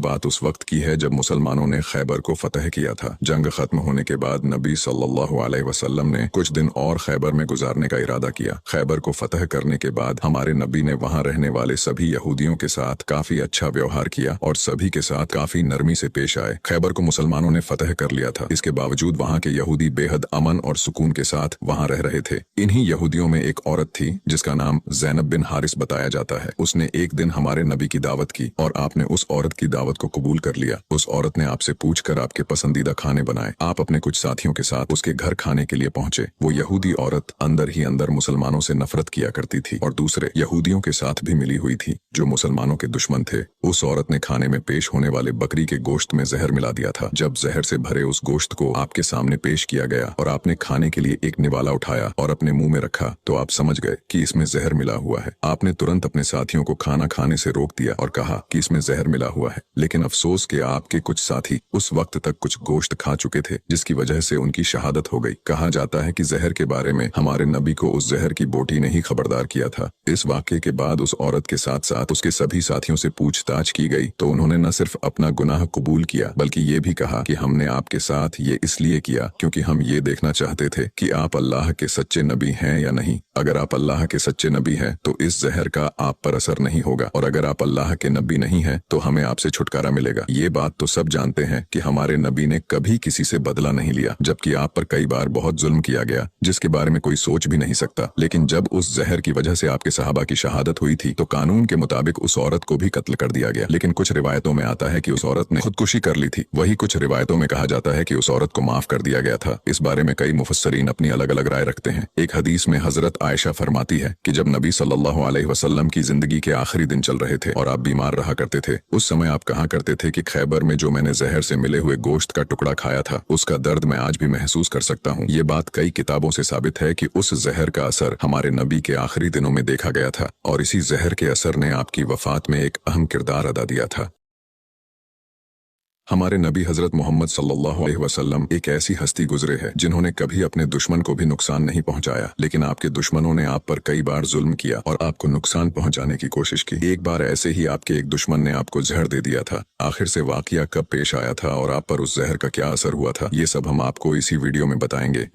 बात उस वक्त की है जब मुसलमानों ने खैबर को फतह किया था। जंग खत्म होने के बाद नबी सल्लल्लाहु अलैहि वसल्लम ने कुछ दिन और खैबर में गुजारने का इरादा किया। खैबर को फतह करने के बाद हमारे नबी ने वहां रहने वाले सभी यहूदियों के साथ काफी अच्छा व्यवहार किया और सभी के साथ काफी नरमी से पेश आए। खैबर को मुसलमानों ने फतह कर लिया था, इसके बावजूद वहां के यहूदी बेहद अमन और सुकून के साथ वहां रह रहे थे। इन्हीं यहूदियों में एक औरत थी जिसका नाम ज़ैनब बिन हारिस बताया जाता है। उसने एक दिन हमारे नबी की दावत की और आपने उस औरत की दावत को कबूल कर लिया। उस औरत ने आपसे पूछकर आपके पसंदीदा खाने बनाए। आप अपने कुछ साथियों के साथ उसके घर खाने के लिए पहुंचे। वो यहूदी औरत अंदर ही अंदर मुसलमानों से नफरत किया करती थी और दूसरे यहूदियों के साथ भी मिली हुई थी जो मुसलमानों के दुश्मन थे। उस औरत ने खाने में पेश होने वाले बकरी के गोश्त में जहर मिला दिया था। जब जहर से भरे उस गोश्त को आपके सामने पेश किया गया और आपने खाने के लिए एक निवाला उठाया और अपने मुंह में रखा तो आप समझ गए कि इसमें जहर मिला हुआ है। आपने तुरंत अपने साथियों को खाना खाने से रोक दिया और कहा कि इसमें जहर मिला हुआ है। लेकिन अफसोस कि आपके कुछ साथी उस वक्त तक कुछ गोश्त खा चुके थे जिसकी वजह से उनकी शहादत हो गई। कहा जाता है कि जहर के बारे में हमारे नबी को उस जहर की बोटी ने ही खबरदार किया था। इस वाक़े के बाद उस औरत के साथ साथ उसके सभी साथियों से पूछताछ की गई तो उन्होंने न सिर्फ अपना गुनाह कबूल किया बल्कि ये भी कहा कि हमने आपके साथ ये इसलिए किया क्योंकि हम ये देखना चाहते थे कि आप अल्लाह के सच्चे नबी हैं या नहीं। अगर आप अल्लाह के सच्चे नबी हैं तो इस जहर का आप पर असर नहीं होगा और अगर आप अल्लाह के नबी नहीं हैं तो हमें आपसे छुटकारा मिलेगा। ये बात तो सब जानते हैं कि हमारे नबी ने कभी किसी से बदला नहीं लिया, जबकि आप पर कई बार बहुत जुल्म किया गया जिसके बारे में कोई सोच भी नहीं सकता। लेकिन जब उस जहर की वजह से आपके सहाबा की शहादत हुई थी तो कानून के मुताबिक उस औरत को भी कत्ल कर दिया गया। लेकिन कुछ रिवायतों में आता है कि उस औरत ने खुदकुशी कर ली थी। वही कुछ रिवायतों में कहा जाता है कि उस औरत को माफ कर दिया गया था। इस बारे में कई मुफस्सरीन अपनी अलग अलग राय रखते हैं। एक हदीस में हजरत आयशा फरमाती है कि जब नबी सल्लल्लाहु अलैहि वसल्लम की जिंदगी के आखिरी दिन चल रहे थे और आप बीमार रहा करते थे, उस समय आप कहा करते थे कि खैबर में जो मैंने जहर से मिले हुए गोश्त का टुकड़ा खाया था उसका दर्द मैं आज भी महसूस कर सकता हूँ। ये बात कई किताबों से साबित है कि उस जहर का असर हमारे नबी के आखिरी दिनों में देखा गया था और इसी जहर के असर ने आपकी वफात में एक अहम किरदार अदा दिया था। हमारे नबी हजरत मोहम्मद सल्लल्लाहु अलैहि वसल्लम एक ऐसी हस्ती गुजरे हैं जिन्होंने कभी अपने दुश्मन को भी नुकसान नहीं पहुंचाया, लेकिन आपके दुश्मनों ने आप पर कई बार जुल्म किया और आपको नुकसान पहुंचाने की कोशिश की। एक बार ऐसे ही आपके एक दुश्मन ने आपको जहर दे दिया था। आखिर से वाकया कब पेश आया था और आप पर उस जहर का क्या असर हुआ था, ये सब हम आपको इसी वीडियो में बताएंगे।